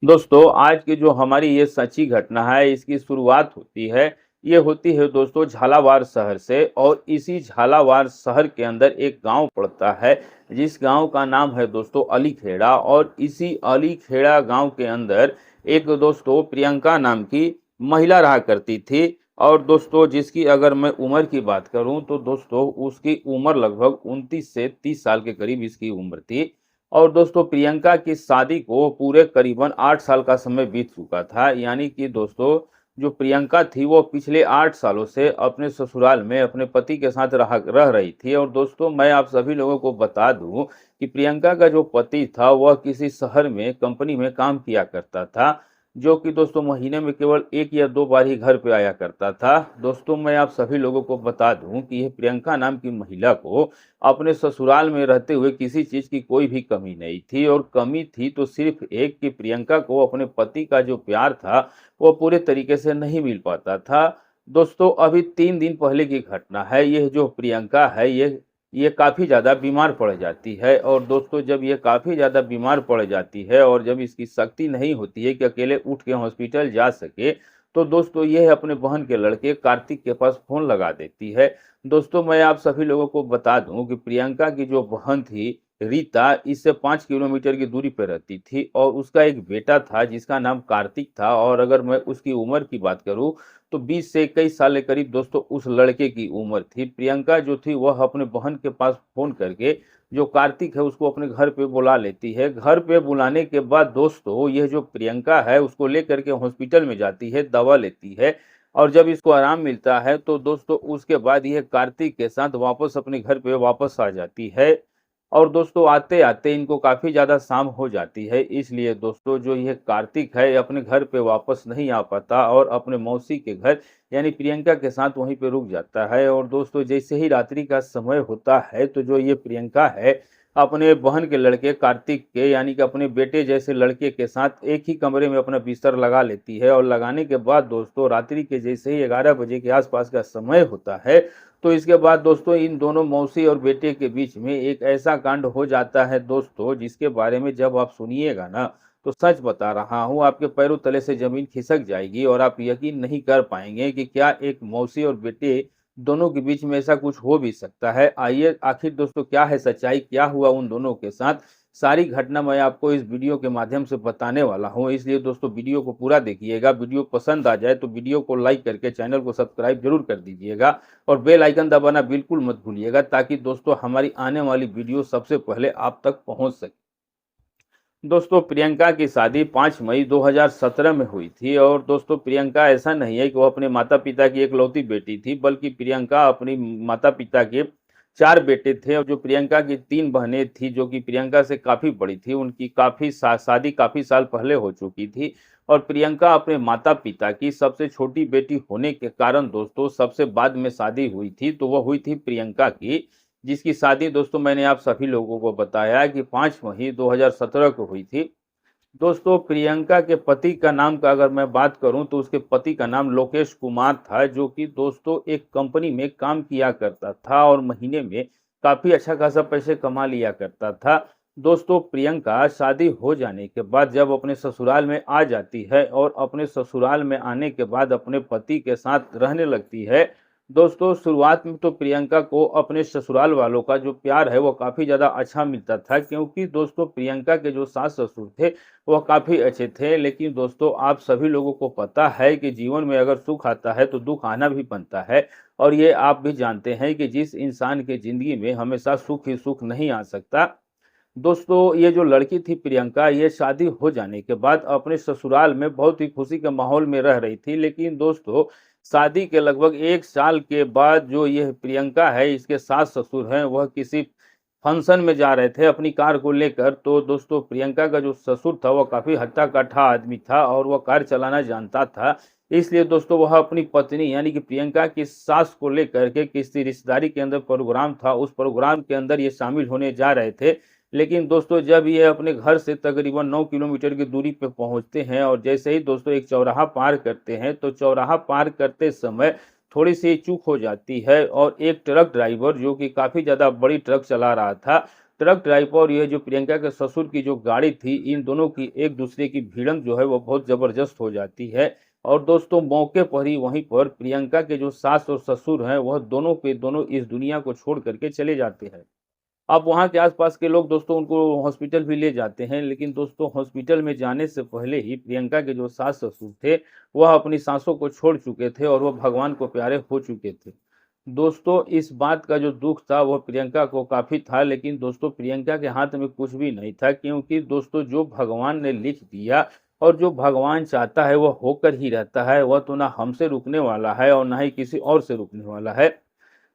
दोस्तों, आज की जो हमारी ये सच्ची घटना है, इसकी शुरुआत ये होती है दोस्तों झालावाड़ शहर से और इसी झालावाड़ शहर के अंदर एक गांव पड़ता है, जिस गांव का नाम है दोस्तों अलीखेड़ा। और इसी अलीखेड़ा गांव के अंदर एक दोस्तों प्रियंका नाम की महिला रहा करती थी। और दोस्तों जिसकी अगर मैं उम्र की बात करूं तो दोस्तों उसकी उम्र लगभग 29 से 30 साल के करीब इसकी उम्र थी। और दोस्तों प्रियंका की शादी को पूरे करीबन 8 साल का समय बीत चुका था। यानी कि दोस्तों जो प्रियंका थी वो पिछले 8 सालों से अपने ससुराल में अपने पति के साथ रह रही थी। और दोस्तों मैं आप सभी लोगों को बता दूं कि प्रियंका का जो पति था वह किसी शहर में कंपनी में काम किया करता था, जो कि दोस्तों महीने में केवल 1 या 2 बार ही घर पे आया करता था। दोस्तों मैं आप सभी लोगों को बता दूं कि यह प्रियंका नाम की महिला को अपने ससुराल में रहते हुए किसी चीज की कोई भी कमी नहीं थी। और कमी थी तो सिर्फ एक कि प्रियंका को अपने पति का जो प्यार था वो पूरे तरीके से नहीं मिल पाता था। दोस्तों अभी 3 दिन पहले की घटना है। यह जो प्रियंका है ये काफी ज्यादा बीमार पड़ जाती है। और दोस्तों जब ये काफी ज्यादा बीमार पड़ जाती है और जब इसकी शक्ति नहीं होती है कि अकेले उठ के हॉस्पिटल जा सके, तो दोस्तों यह अपने बहन के लड़के कार्तिक के पास फोन लगा देती है। दोस्तों मैं आप सभी लोगों को बता दूं कि प्रियंका की जो बहन थी रीता, इससे 5 किलोमीटर की दूरी पर रहती थी और उसका एक बेटा था जिसका नाम कार्तिक था। और अगर मैं उसकी उम्र की बात करूं तो 20 से 21 साल के करीब दोस्तों उस लड़के की उम्र थी। प्रियंका जो थी वह अपने बहन के पास फोन करके जो कार्तिक है उसको अपने घर पे बुला लेती है। घर पे बुलाने के बाद दोस्तों यह जो प्रियंका है उसको लेकर के हॉस्पिटल में जाती है, दवा लेती है। और जब इसको आराम मिलता है तो दोस्तों उसके बाद यह कार्तिक के साथ वापस अपने घर पे वापस आ जाती है। और दोस्तों आते आते इनको काफी ज्यादा शाम हो जाती है, इसलिए दोस्तों जो यह कार्तिक है अपने घर पे वापस नहीं आ पाता और अपने मौसी के घर यानी प्रियंका के साथ वहीं पे रुक जाता है। और दोस्तों जैसे ही रात्रि का समय होता है तो जो ये प्रियंका है अपने बहन के लड़के कार्तिक के यानी कि अपने बेटे जैसे लड़के के साथ एक ही कमरे में अपना बिस्तर लगा लेती है। और लगाने के बाद दोस्तों रात्रि के जैसे ही 11 बजे के आसपास का समय होता है तो इसके बाद दोस्तों इन दोनों मौसी और बेटे के बीच में एक ऐसा कांड हो जाता है दोस्तों, जिसके बारे में जब आप सुनिएगा ना तो सच बता रहा हूं आपके पैरों तले से जमीन खिसक जाएगी और आप यकीन नहीं कर पाएंगे कि क्या एक मौसी और बेटे दोनों के बीच में ऐसा कुछ हो भी सकता है। आइए आखिर दोस्तों क्या है सच्चाई, क्या हुआ उन दोनों के साथ, सारी घटना मैं आपको इस वीडियो के माध्यम से बताने वाला हूं। इसलिए दोस्तों वीडियो को पूरा देखिएगा। वीडियो पसंद आ जाए तो वीडियो को लाइक करके चैनल को सब्सक्राइब जरूर कर दीजिएगा और बेल आइकन दबाना बिल्कुल मत भूलिएगा, ताकि दोस्तों हमारी आने वाली वीडियो सबसे पहले आप तक पहुंच सके। दोस्तों प्रियंका की शादी 5 मई 2017 में हुई थी। और दोस्तों प्रियंका ऐसा नहीं है कि वो अपने माता पिता की एकलौती बेटी थी, बल्कि प्रियंका अपनी माता पिता के 4 बेटे थे। और जो प्रियंका की 3 बहनें थी जो कि प्रियंका से काफी बड़ी थी, उनकी शादी काफी साल पहले हो चुकी थी। और प्रियंका अपने माता पिता की सबसे छोटी बेटी होने के कारण दोस्तों सबसे बाद में शादी हुई थी, तो वह हुई थी प्रियंका की, जिसकी शादी दोस्तों मैंने आप सभी लोगों को बताया कि 5 मई 2017 को हुई थी। दोस्तों प्रियंका के पति का नाम का अगर मैं बात करूं तो उसके पति का नाम लोकेश कुमार था, जो कि दोस्तों एक कंपनी में काम किया करता था और महीने में काफी अच्छा खासा पैसे कमा लिया करता था। दोस्तों प्रियंका शादी हो जाने के बाद जब अपने ससुराल में आ जाती है और अपने ससुराल में आने के बाद अपने पति के साथ रहने लगती है, दोस्तों शुरुआत में तो प्रियंका को अपने ससुराल वालों का जो प्यार है वो काफ़ी ज़्यादा अच्छा मिलता था, क्योंकि दोस्तों प्रियंका के जो सास ससुर थे वह काफ़ी अच्छे थे। लेकिन दोस्तों आप सभी लोगों को पता है कि जीवन में अगर सुख आता है तो दुख आना भी बनता है। और ये आप भी जानते हैं कि जिस इंसान के ज़िंदगी में हमेशा सुख ही सुख नहीं आ सकता। दोस्तों ये जो लड़की थी प्रियंका, ये शादी हो जाने के बाद अपने ससुराल में बहुत ही खुशी के माहौल में रह रही थी। लेकिन दोस्तों शादी के लगभग 1 साल के बाद जो यह प्रियंका है, इसके सास ससुर हैं, वह किसी फंक्शन में जा रहे थे अपनी कार को लेकर। तो दोस्तों प्रियंका का जो ससुर था वह काफ़ी हट्टा कट्ठा आदमी था और वह कार चलाना जानता था। इसलिए दोस्तों वह अपनी पत्नी यानी कि प्रियंका की सास को लेकर के किसी रिश्तेदारी के अंदर प्रोग्राम था, उस प्रोग्राम के अंदर ये शामिल होने जा रहे थे। लेकिन दोस्तों जब ये अपने घर से तकरीबन 9 किलोमीटर की दूरी पे पहुंचते हैं और जैसे ही दोस्तों एक चौराहा पार करते हैं, तो चौराहा पार करते समय थोड़ी सी चूक हो जाती है और एक ट्रक ड्राइवर जो कि काफ़ी ज़्यादा बड़ी ट्रक चला रहा था, ट्रक ड्राइवर और ये जो प्रियंका के ससुर की जो गाड़ी थी, इन दोनों की एक दूसरे की भिड़ंत जो है वो बहुत ज़बरदस्त हो जाती है। और दोस्तों मौके पर ही वहीं पर प्रियंका के जो सास और ससुर हैं, वह दोनों के दोनों इस दुनिया को छोड़ कर के चले जाते हैं। अब वहाँ के आस-पास के लोग दोस्तों उनको हॉस्पिटल भी ले जाते हैं, लेकिन दोस्तों हॉस्पिटल में जाने से पहले ही प्रियंका के जो सास-ससुर थे, वह अपनी सासों को छोड़ चुके थे और वह भगवान को प्यारे हो चुके थे। दोस्तों इस बात का जो दुःख था वह प्रियंका को काफ़ी था, लेकिन दोस्तों प्रियंका के हाथ में कुछ भी नहीं था, क्योंकि दोस्तों जो भगवान ने लिख दिया और जो भगवान चाहता है वह होकर ही रहता है। वह तो ना हमसे रुकने वाला है और ना ही किसी और से रुकने वाला है।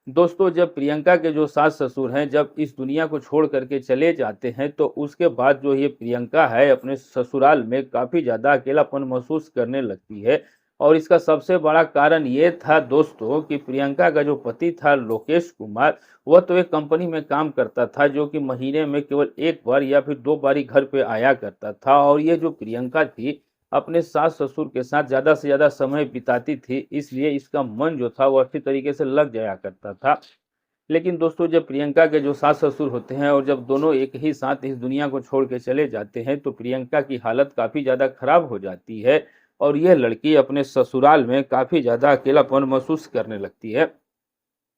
दोस्तों जब प्रियंका के जो सास-ससुर हैं, जब इस दुनिया को छोड़ कर के चले जाते हैं, तो उसके बाद जो ये प्रियंका है अपने ससुराल में काफ़ी ज़्यादा अकेलापन महसूस करने लगती है। और इसका सबसे बड़ा कारण ये था दोस्तों कि प्रियंका का जो पति था लोकेश कुमार, वह तो एक कंपनी में काम करता था, जो कि महीने में केवल 1 बार या फिर 2 बार ही घर पे आया करता था। और ये जो प्रियंका थी, अपने सास-ससुर के साथ ज़्यादा से ज़्यादा समय बिताती थी, इसलिए इसका मन जो था वो अच्छी तरीके से लग जाया करता था। लेकिन दोस्तों जब प्रियंका के जो सास-ससुर होते हैं और जब दोनों एक ही साथ इस दुनिया को छोड़ के चले जाते हैं, तो प्रियंका की हालत काफ़ी ज़्यादा खराब हो जाती है और यह लड़की अपने ससुराल में काफ़ी ज़्यादा अकेलापन महसूस करने लगती है।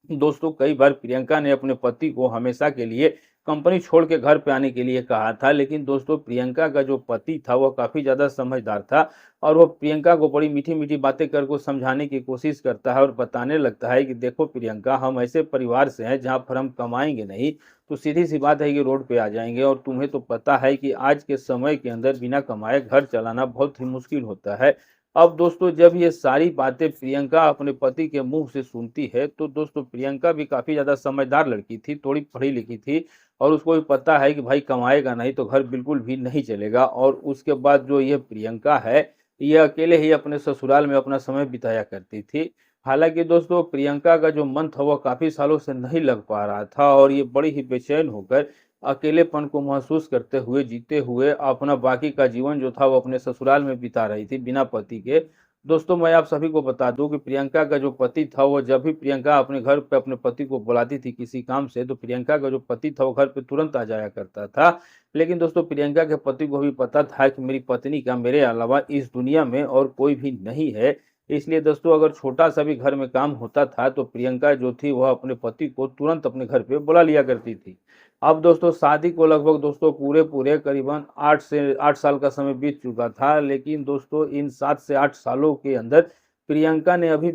दोस्तों कई बार प्रियंका ने अपने पति को हमेशा के लिए कंपनी छोड़ के घर पे आने के लिए कहा था, लेकिन दोस्तों प्रियंका का जो पति था वह काफ़ी ज़्यादा समझदार था और वो प्रियंका को बड़ी मीठी-मीठी बातें कर को समझाने की कोशिश करता है और बताने लगता है कि देखो प्रियंका, हम ऐसे परिवार से हैं जहाँ पर हम कमाएँगे नहीं, तो सीधी-सी बात है कि रोड पे आ जाएँगे और तुम्हें तो पता है कि आज के समय के अंदर बिना कमाए घर चलाना बहुत ही मुश्किल होता है। अब दोस्तों जब ये सारी बातें प्रियंका अपने पति के मुँह से सुनती है, तो दोस्तों प्रियंका भी काफ़ी ज़्यादा समझदार लड़की थी, थोड़ी पढ़ी-लिखी थी और उसको भी पता है कि भाई कमाएगा नहीं तो घर बिल्कुल भी नहीं चलेगा। और उसके बाद जो ये प्रियंका है, ये अकेले ही अपने ससुराल में अपना समय बिताया करती थी। हालाँकि दोस्तों प्रियंका का जो मन था, वो काफ़ी सालों से नहीं लग पा रहा था और ये बड़ी ही बेचैन होकर अकेलेपन को महसूस करते हुए, जीते हुए अपना बाकी का जीवन जो था वो अपने ससुराल में बिता रही थी बिना पति के। दोस्तों मैं आप सभी को बता दूँ कि प्रियंका का जो पति था, वो जब भी प्रियंका अपने घर पे अपने पति को बुलाती थी किसी काम से, तो प्रियंका का जो पति था वो घर पे तुरंत आ जाया करता था। लेकिन दोस्तों प्रियंका के पति को भी पता था कि मेरी पत्नी का मेरे अलावा इस दुनिया में और कोई भी नहीं है। इसलिए दोस्तों अगर छोटा-सा भी घर में काम होता था, तो प्रियंका जो थी वह अपने पति को तुरंत अपने घर पे बुला लिया करती थी। अब दोस्तों शादी को लगभग दोस्तों पूरे-पूरे करीबन 8 साल का समय बीत चुका था, लेकिन दोस्तों इन 7 से 8 सालों के अंदर प्रियंका ने अभी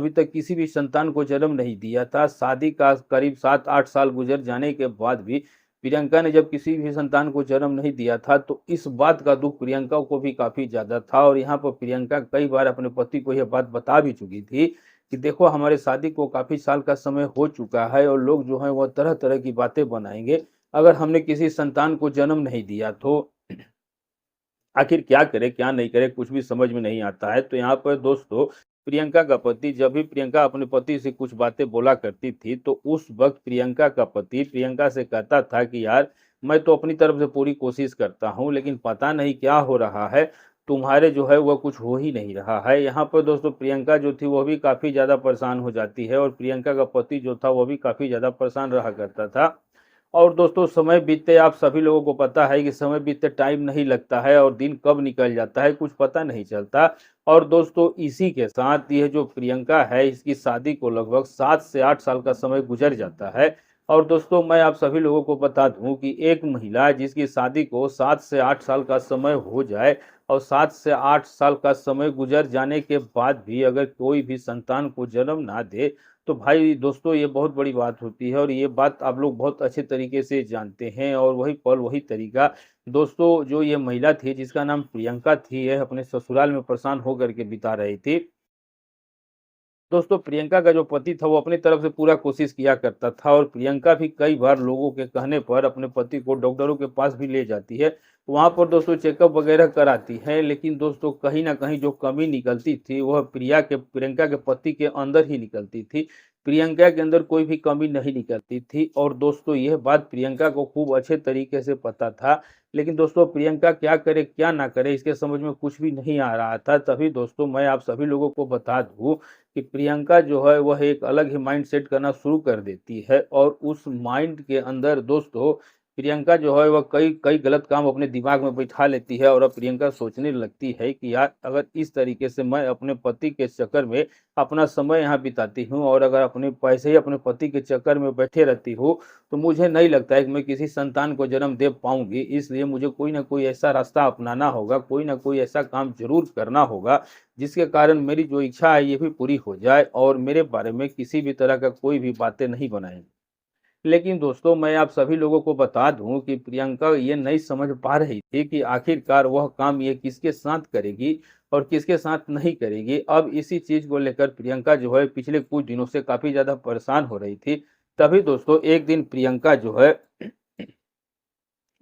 तक किसी भी संतान को जन्म नहीं दिया था। शादी का करीब 7-8 साल गुज़र जाने के बाद भी प्रियंका ने जब किसी भी संतान को जन्म नहीं दिया था, तो इस बात का दुःख प्रियंका को भी काफ़ी ज़्यादा था और यहाँ पर प्रियंका कई बार अपने पति को यह बात बता भी चुकी थी कि देखो हमारे शादी को काफ़ी साल का समय हो चुका है और लोग जो हैं वो तरह-तरह की बातें बनाएँगे, अगर हमने किसी संतान को जन्म नहीं दिया तो आखिर क्या करे, क्या नहीं करे, कुछ भी समझ में नहीं आता है। तो यहाँ पर दोस्तों प्रियंका का पति, जब भी प्रियंका अपने पति से कुछ बातें बोला करती थी, तो उस वक़्त प्रियंका का पति प्रियंका से कहता था कि यार मैं तो अपनी तरफ से पूरी कोशिश करता हूँ, लेकिन पता नहीं क्या हो रहा है, तुम्हारे जो है वो कुछ हो ही नहीं रहा है। यहाँ पर दोस्तों प्रियंका जो थी वो भी काफ़ी ज़्यादा परेशान हो जाती है और प्रियंका का पति जो था वो भी काफ़ी ज़्यादा परेशान रहा करता था। और दोस्तों समय बीतते आप सभी लोगों को पता है कि समय बीतते टाइम नहीं लगता है और दिन कब निकल जाता है कुछ पता नहीं चलता। और दोस्तों इसी के साथ ये जो प्रियंका है, इसकी शादी को लगभग 7 से 8 साल का समय गुजर जाता है। और दोस्तों मैं आप सभी लोगों को बता दूं कि एक महिला जिसकी शादी को 7 से 8 साल का समय हो जाए और 7 से 8 साल का समय गुजर जाने के बाद भी अगर कोई भी संतान को जन्म ना दे, तो भाई दोस्तों ये बहुत बड़ी बात होती है और ये बात आप लोग बहुत अच्छे तरीके से जानते हैं। और वही पल वही तरीका दोस्तों, जो ये महिला थी जिसका नाम प्रियंका थी, यह अपने ससुराल में परेशान होकर के बिता रही थी। दोस्तों प्रियंका का जो पति था वो अपनी तरफ से पूरा कोशिश किया करता था और प्रियंका भी कई बार लोगों के कहने पर अपने पति को डॉक्टरों के पास भी ले जाती है। वहाँ पर दोस्तों चेकअप वगैरह कराती है, लेकिन दोस्तों कहीं न कहीं जो कमी निकलती थी वह प्रियंका के पति के अंदर ही निकलती थी। प्रियंका के अंदर कोई भी कमी नहीं निकलती थी और दोस्तों यह बात प्रियंका को खूब अच्छे तरीके से पता था। लेकिन दोस्तों प्रियंका क्या करे क्या ना करे इसके समझ में कुछ भी नहीं आ रहा था। तभी दोस्तों मैं आप सभी लोगों को बता दूं कि प्रियंका जो है वह एक अलग ही माइंड सेट करना शुरू कर देती है और उस माइंड के अंदर दोस्तों प्रियंका जो है वह कई कई गलत काम अपने दिमाग में बैठा लेती है और अब प्रियंका सोचने लगती है कि यार अगर इस तरीके से मैं अपने पति के चक्कर में अपना समय यहाँ बिताती हूँ और अगर अपने पैसे ही अपने पति के चक्कर में बैठे रहती हूँ तो मुझे नहीं लगता है कि मैं किसी संतान को जन्म दे पाऊंगी। इसलिए मुझे कोई ना कोई ऐसा रास्ता अपनाना होगा, कोई ना कोई ऐसा काम जरूर करना होगा जिसके कारण मेरी जो इच्छा है ये भी पूरी हो जाए और मेरे बारे में किसी भी तरह का कोई भी बातें नहीं बनाएंगे। लेकिन दोस्तों मैं आप सभी लोगों को बता दूं कि प्रियंका ये नहीं समझ पा रही थी कि आखिरकार वह काम ये किसके साथ करेगी और किसके साथ नहीं करेगी। अब इसी चीज को लेकर प्रियंका जो है पिछले कुछ दिनों से काफी ज्यादा परेशान हो रही थी। तभी दोस्तों एक दिन प्रियंका जो है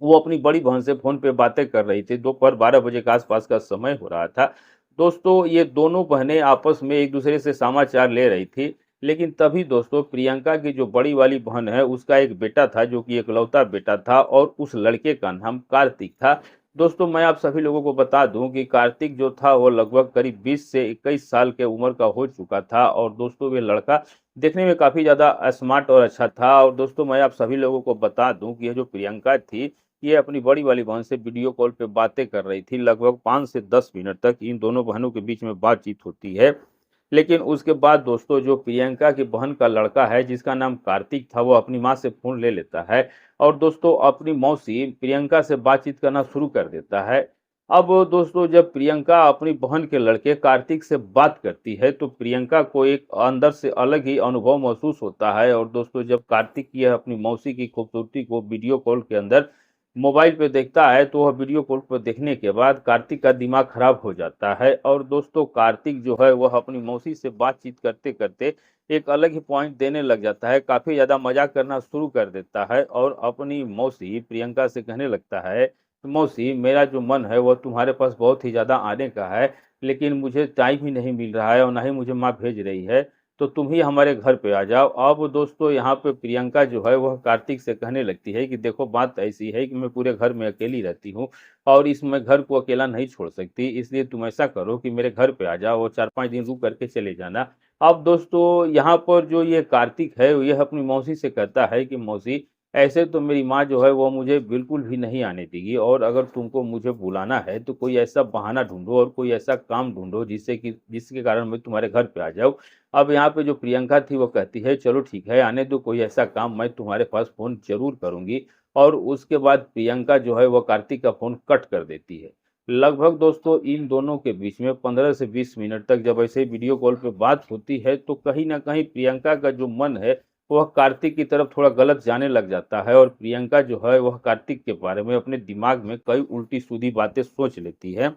वो अपनी बड़ी बहन से फोन पे बातें कर रही थी। दोपहर 12 बजे के आसपास का समय हो रहा था। दोस्तों ये दोनों बहनें आपस में एक दूसरे से समाचार ले रही थी। लेकिन तभी दोस्तों प्रियंका की जो बड़ी वाली बहन है उसका एक बेटा था जो कि इकलौता बेटा था और उस लड़के का नाम कार्तिक था। दोस्तों मैं आप सभी लोगों को बता दूं कि कार्तिक जो था वो लगभग करीब 20 से 21 साल के उम्र का हो चुका था और दोस्तों ये लड़का देखने में काफी ज्यादा स्मार्ट और अच्छा था। और दोस्तों मैं आप सभी लोगों को बता दूं कि ये जो प्रियंका थी ये अपनी बड़ी वाली बहन से वीडियो कॉल पे बातें कर रही थी। लगभग 5 से 10 मिनट तक इन दोनों बहनों के बीच में बातचीत होती है। लेकिन उसके बाद दोस्तों जो प्रियंका की बहन का लड़का है जिसका नाम कार्तिक था वो अपनी माँ से फोन ले लेता है और दोस्तों अपनी मौसी प्रियंका से बातचीत करना शुरू कर देता है। अब दोस्तों जब प्रियंका अपनी बहन के लड़के कार्तिक से बात करती है तो प्रियंका को एक अंदर से अलग ही अनुभव महसूस होता है। और दोस्तों जब कार्तिक की अपनी मौसी की खूबसूरती को वीडियो कॉल के अंदर मोबाइल पे देखता है तो वह वीडियो कॉल पर देखने के बाद कार्तिक का दिमाग खराब हो जाता है। और दोस्तों कार्तिक जो है वह अपनी मौसी से बातचीत करते करते एक अलग ही पॉइंट देने लग जाता है, काफी ज्यादा मजाक करना शुरू कर देता है और अपनी मौसी प्रियंका से कहने लगता है मौसी मेरा जो मन है वह तुम्हारे पास बहुत ही ज्यादा आने का है, लेकिन मुझे टाइम ही नहीं मिल रहा है और ना ही मुझे माँ भेज रही है, तो तुम ही हमारे घर पे आ जाओ। अब दोस्तों यहाँ पे प्रियंका जो है वह कार्तिक से कहने लगती है कि देखो बात ऐसी है कि मैं पूरे घर में अकेली रहती हूँ और इसमें घर को अकेला नहीं छोड़ सकती, इसलिए तुम ऐसा करो कि मेरे घर पे आ जाओ और 4-5 दिन रुक करके चले जाना। अब दोस्तों यहाँ पर जो ये कार्तिक है यह अपनी मौसी से कहता है कि मौसी ऐसे तो मेरी माँ जो है वो मुझे बिल्कुल भी नहीं आने देगी और अगर तुमको मुझे बुलाना है तो कोई ऐसा बहाना ढूंढो और कोई ऐसा काम ढूंढो जिसके कारण मैं तुम्हारे घर पे आ जाऊँ। अब यहाँ पे जो प्रियंका थी वो कहती है चलो ठीक है आने दो, कोई ऐसा काम मैं तुम्हारे पास फोन जरूर करूंगी। और उसके बाद प्रियंका जो है वो कार्तिक का फोन कट कर देती है। लगभग दोस्तों इन दोनों के बीच में 15 से 20 मिनट तक जब ऐसे वीडियो कॉल पे बात होती है तो कहीं ना कहीं प्रियंका का जो मन है वह कार्तिक की तरफ थोड़ा गलत जाने लग जाता है और प्रियंका जो है वह कार्तिक के बारे में अपने दिमाग में कई उल्टी सीधी बातें सोच लेती है।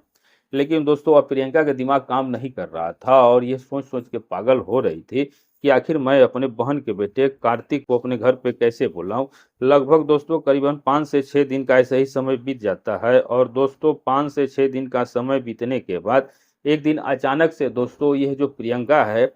लेकिन दोस्तों अब प्रियंका का दिमाग काम नहीं कर रहा था और ये सोच सोच के पागल हो रही थी कि आखिर मैं अपने बहन के बेटे कार्तिक को अपने घर पे कैसे बुलाऊं। लगभग दोस्तों करीबन 5 से 6 दिन का ऐसा ही समय बीत जाता है और दोस्तों 5 से 6 दिन का समय बीतने के बाद एक दिन अचानक से दोस्तों यह जो प्रियंका है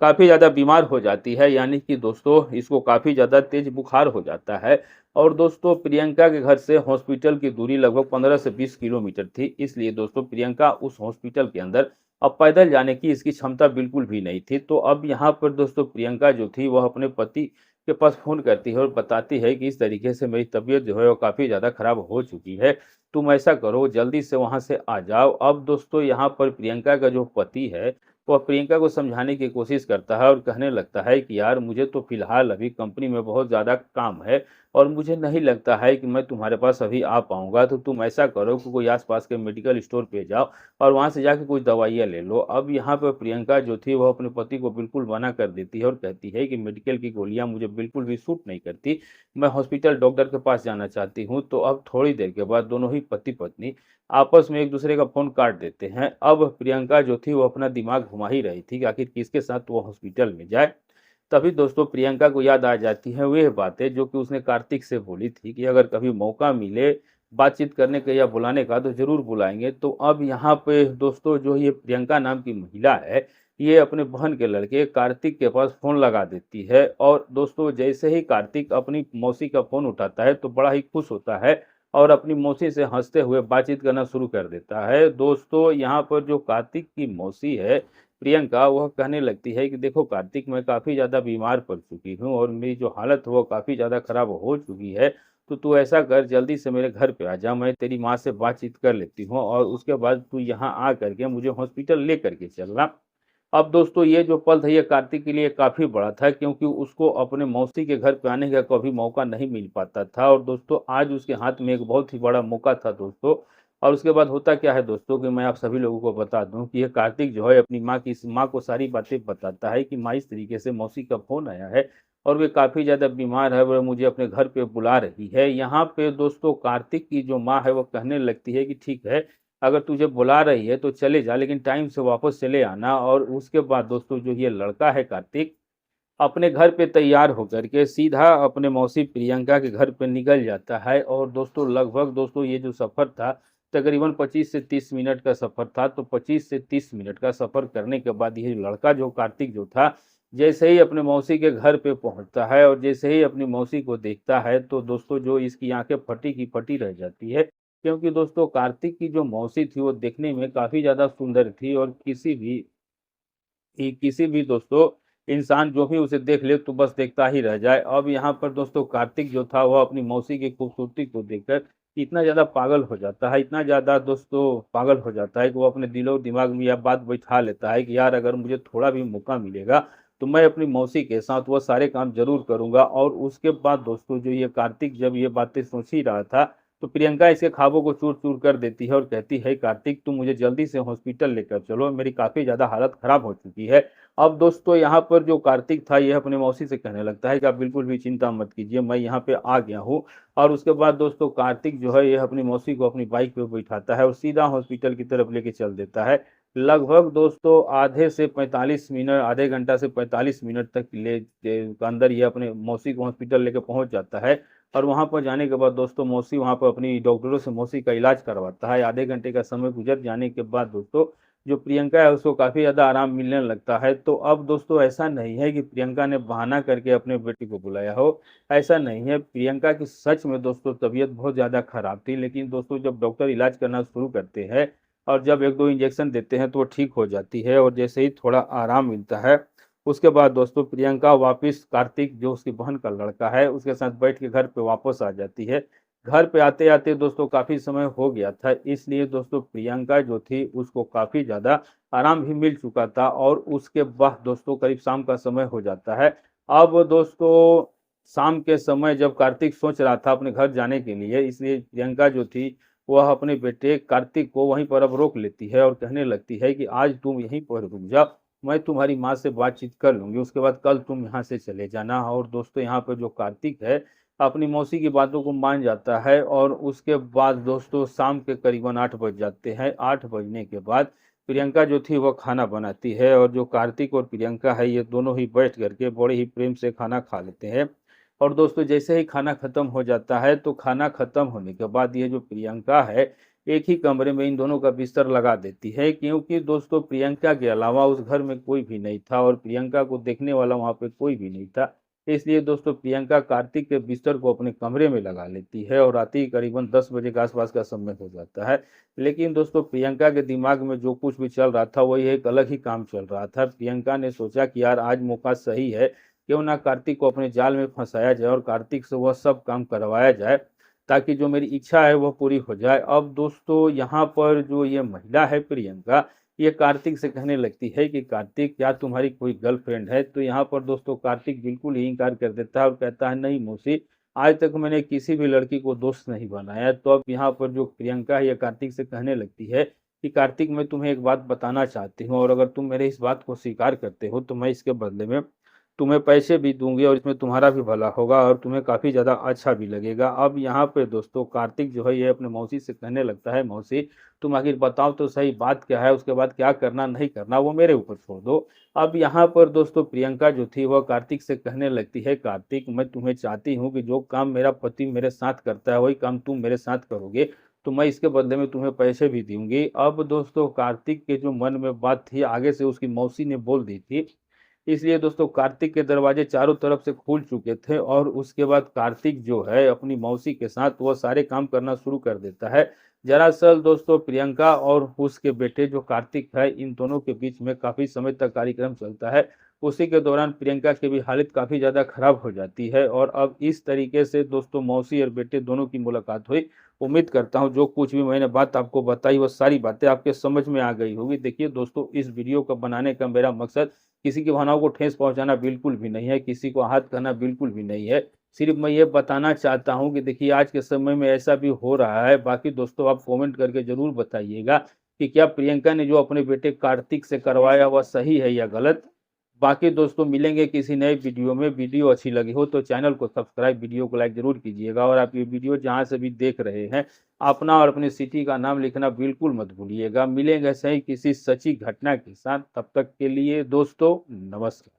काफी ज्यादा बीमार हो जाती है, यानी कि दोस्तों इसको काफी ज्यादा तेज बुखार हो जाता है। और दोस्तों प्रियंका के घर से हॉस्पिटल की दूरी लगभग 15 से 20 किलोमीटर थी, इसलिए दोस्तों प्रियंका उस हॉस्पिटल के अंदर अब पैदल जाने की इसकी क्षमता बिल्कुल भी नहीं थी। तो अब यहाँ पर दोस्तों प्रियंका जो थी वह अपने पति के पास फोन करती है और बताती है कि इस तरीके से मेरी तबीयत जो है वो काफी ज्यादा खराब हो चुकी है, तुम ऐसा करो जल्दी से वहां से आ जाओ। अब दोस्तों यहाँ पर प्रियंका का जो पति है वह प्रियंका को समझाने की कोशिश करता है और कहने लगता है कि यार मुझे तो फिलहाल अभी कंपनी में बहुत ज़्यादा काम है और मुझे नहीं लगता है कि मैं तुम्हारे पास अभी आ पाऊंगा, तो तुम ऐसा करो कि कोई आसपास के मेडिकल स्टोर पे जाओ और वहां से जाके कुछ दवाइयाँ ले लो। अब यहाँ पर प्रियंका जो थी वह अपने पति को बिल्कुल मना कर देती है और कहती है कि मेडिकल की गोलियां मुझे बिल्कुल भी सूट नहीं करती, मैं हॉस्पिटल डॉक्टर के पास जाना चाहती हूँ। तो अब थोड़ी देर के बाद दोनों ही पति पत्नी आपस में एक दूसरे का फोन काट देते हैं। अब प्रियंका जो थी वो अपना दिमाग घुमा ही रही थी कि आखिर किसके साथ वो हॉस्पिटल में जाए। तभी दोस्तों प्रियंका को याद आ जाती है वह बातें जो कि उसने कार्तिक से बोली थी कि अगर कभी मौका मिले बातचीत करने का या बुलाने का तो जरूर बुलाएंगे। तो अब यहाँ पे दोस्तों जो ये प्रियंका नाम की महिला है ये अपने बहन के लड़के कार्तिक के पास फ़ोन लगा देती है और दोस्तों जैसे ही कार्तिक अपनी मौसी का फ़ोन उठाता है तो बड़ा ही खुश होता है और अपनी मौसी से हँसते हुए बातचीत करना शुरू कर देता है। दोस्तों यहाँ पर जो कार्तिक की मौसी है प्रियंका, वह कहने लगती है कि देखो कार्तिक, मैं काफ़ी ज़्यादा बीमार पड़ चुकी हूँ और मेरी जो हालत है वो काफ़ी ज़्यादा ख़राब हो चुकी है। तो तू ऐसा कर, जल्दी से मेरे घर पे आ जा, मैं तेरी माँ से बातचीत कर लेती हूँ और उसके बाद तू यहाँ आ कर के मुझे हॉस्पिटल लेकर के चलना। अब दोस्तों ये जो पल था ये कार्तिक के लिए काफ़ी बड़ा था, क्योंकि उसको अपने मौसी के घर पे आने का कभी मौका नहीं मिल पाता था और दोस्तों आज उसके हाथ में एक बहुत ही बड़ा मौका था दोस्तों। और उसके बाद होता क्या है दोस्तों कि मैं आप सभी लोगों को बता दूं कि ये कार्तिक जो है अपनी माँ को सारी बातें बताता है कि माँ इस तरीके से मौसी का फ़ोन आया है और वे काफ़ी ज़्यादा बीमार है, वह मुझे अपने घर पे बुला रही है। यहाँ पे दोस्तों कार्तिक की जो माँ है वो कहने लगती है कि ठीक है, अगर तुझे बुला रही है तो चले जा, लेकिन टाइम से वापस चले आना। और उसके बाद दोस्तों जो ये लड़का है कार्तिक अपने घर पे तैयार होकर के सीधा अपने मौसी प्रियंका के घर पे निकल जाता है। और दोस्तों लगभग दोस्तों ये जो सफ़र था तकरीबन 25 से 30 मिनट का सफ़र था। तो 25 से 30 मिनट का सफ़र करने के बाद ये लड़का जो कार्तिक जो था, जैसे ही अपने मौसी के घर पे पहुंचता है और जैसे ही अपनी मौसी को देखता है तो दोस्तों जो इसकी आंखें फटी की फटी रह जाती है, क्योंकि दोस्तों कार्तिक की जो मौसी थी वो देखने में काफ़ी ज़्यादा सुंदर थी और किसी भी दोस्तों इंसान जो भी उसे देख ले तो बस देखता ही रह जाए। अब यहाँ पर दोस्तों कार्तिक जो था वह अपनी मौसी की खूबसूरती को देखकर इतना ज़्यादा पागल हो जाता है, इतना ज़्यादा दोस्तों पागल हो जाता है कि वो अपने दिलो-दिमाग में यह बात बैठा लेता है कि यार अगर मुझे थोड़ा भी मौका मिलेगा तो मैं अपनी मौसी के साथ वो सारे काम ज़रूर करूँगा। और उसके बाद दोस्तों जो ये कार्तिक जब ये बातें सोच ही रहा था तो प्रियंका इसके ख्वाबों को चूर-चूर कर देती है और कहती है, कार्तिक तुम मुझे जल्दी से हॉस्पिटल लेकर चलो, मेरी काफ़ी ज़्यादा हालत ख़राब हो चुकी है। अब दोस्तों यहाँ पर जो कार्तिक था ये अपने मौसी से कहने लगता है कि आप बिल्कुल भी चिंता मत कीजिए, मैं यहाँ पे आ गया हूँ। और उसके बाद दोस्तों कार्तिक जो है ये अपनी मौसी को अपनी बाइक पे बैठाता है और सीधा हॉस्पिटल की तरफ लेके चल देता है। लगभग दोस्तों आधे घंटा से 45 मिनट तक अंदर ये अपने मौसी को हॉस्पिटल लेके पहुँच जाता है। और वहाँ पर जाने के बाद दोस्तों मौसी वहाँ पर अपनी डॉक्टरों से मौसी का इलाज करवाता है। आधे घंटे का समय गुजर जाने के बाद दोस्तों जो प्रियंका है उसको काफ़ी ज़्यादा आराम मिलने लगता है। तो अब दोस्तों ऐसा नहीं है कि प्रियंका ने बहाना करके अपने बेटे को बुलाया हो, ऐसा नहीं है। प्रियंका की सच में दोस्तों तबीयत बहुत ज़्यादा ख़राब थी, लेकिन दोस्तों जब डॉक्टर इलाज करना शुरू करते हैं और जब 1-2 इंजेक्शन देते हैं तो वो ठीक हो जाती है और जैसे ही थोड़ा आराम मिलता है, उसके बाद दोस्तों प्रियंका वापस कार्तिक जो उसकी बहन का लड़का है, उसके साथ बैठ के घर पे वापस आ जाती है। घर पे आते-आते दोस्तों काफ़ी समय हो गया था, इसलिए दोस्तों प्रियंका जो थी उसको काफ़ी ज़्यादा आराम भी मिल चुका था और उसके बाद दोस्तों करीब शाम का समय हो जाता है। अब दोस्तों शाम के समय जब कार्तिक सोच रहा था अपने घर जाने के लिए, इसलिए प्रियंका जो थी वह अपने बेटे कार्तिक को वहीं पर अब रोक लेती है और कहने लगती है कि आज तुम यहीं पर रुक जाओ, मैं तुम्हारी माँ से बातचीत कर लूँगी, उसके बाद कल तुम यहाँ से चले जाना। और दोस्तों यहाँ पर जो कार्तिक है अपनी मौसी की बातों को मान जाता है और उसके बाद दोस्तों शाम के करीबन 8 बज जाते हैं। 8 बजने के बाद प्रियंका जो थी वह खाना बनाती है और जो कार्तिक और प्रियंका है ये दोनों ही बैठ करके बड़े ही प्रेम से खाना खा लेते हैं। और दोस्तों जैसे ही खाना खत्म हो जाता है तो खाना खत्म होने के बाद ये जो प्रियंका है एक ही कमरे में इन दोनों का बिस्तर लगा देती है, क्योंकि दोस्तों प्रियंका के अलावा उस घर में कोई भी नहीं था और प्रियंका को देखने वाला वहाँ पे कोई भी नहीं था। इसलिए दोस्तों प्रियंका कार्तिक के बिस्तर को अपने कमरे में लगा लेती है और रात ही करीबन 10 बजे के आसपास का समय हो जाता है। लेकिन दोस्तों प्रियंका के दिमाग में जो कुछ भी चल रहा था वही एक अलग ही काम चल रहा था। प्रियंका ने सोचा कि यार आज मौका सही है, क्यों ना कार्तिक को अपने जाल में फंसाया जाए और कार्तिक से वह सब काम करवाया जाए ताकि जो मेरी इच्छा है वह पूरी हो जाए। अब दोस्तों यहाँ पर जो ये महिला है प्रियंका, ये कार्तिक से कहने लगती है कि कार्तिक क्या तुम्हारी कोई गर्लफ्रेंड है? तो यहाँ पर दोस्तों कार्तिक बिल्कुल ही इनकार कर देता है और कहता है नहीं मौसी, आज तक मैंने किसी भी लड़की को दोस्त नहीं बनाया। तो अब यहाँ पर जो प्रियंका है ये कार्तिक से कहने लगती है कि कार्तिक मैं तुम्हें एक बात बताना चाहती हूँ और अगर तुम मेरे इस बात को स्वीकार करते हो तो मैं इसके बदले में तुम्हें पैसे भी दूँगी और इसमें तुम्हारा भी भला होगा और तुम्हें काफ़ी ज़्यादा अच्छा भी लगेगा। अब यहाँ पे दोस्तों कार्तिक जो है ये अपने मौसी से कहने लगता है, मौसी तुम आखिर बताओ तो सही बात क्या है? उसके बाद क्या करना नहीं करना वो मेरे ऊपर छोड़ दो। अब यहाँ पर दोस्तों प्रियंका जो थी वह कार्तिक से कहने लगती है, कार्तिक मैं तुम्हें चाहती हूँ कि जो काम मेरा पति मेरे साथ करता है वही काम तुम मेरे साथ करोगे तो मैं इसके बदले में तुम्हें पैसे भी दूंगी। अब दोस्तों कार्तिक के जो मन में बात थी आगे से उसकी मौसी ने बोल दी थी, इसलिए दोस्तों कार्तिक के दरवाजे चारों तरफ से खुल चुके थे और उसके बाद कार्तिक जो है अपनी मौसी के साथ वो सारे काम करना शुरू कर देता है। दरअसल दोस्तों प्रियंका और उसके बेटे जो कार्तिक है इन दोनों के बीच में काफी समय तक कार्यक्रम चलता है। उसी के दौरान प्रियंका की भी हालत काफी ज्यादा खराब हो जाती है और अब इस तरीके से दोस्तों मौसी और बेटे दोनों की मुलाकात हुई। उम्मीद करता हूँ जो कुछ भी मैंने बात आपको बताई वो सारी बातें आपके समझ में आ गई होगी। देखिए दोस्तों इस वीडियो को बनाने का मेरा मकसद किसी की भावनाओं को ठेस पहुंचाना बिल्कुल भी नहीं है, किसी को आहत करना बिल्कुल भी नहीं है। सिर्फ मैं ये बताना चाहता हूं कि देखिए आज के समय में ऐसा भी हो रहा है। बाकी दोस्तों आप कमेंट करके जरूर बताइएगा कि क्या प्रियंका ने जो अपने बेटे कार्तिक से करवाया वह सही है या गलत। बाकी दोस्तों मिलेंगे किसी नए वीडियो में। वीडियो अच्छी लगी हो तो चैनल को सब्सक्राइब, वीडियो को लाइक जरूर कीजिएगा और आप ये वीडियो जहां से भी देख रहे हैं अपना और अपनी सिटी का नाम लिखना बिल्कुल मत भूलिएगा। मिलेंगे सही किसी सच्ची घटना के साथ, तब तक के लिए दोस्तों नमस्कार।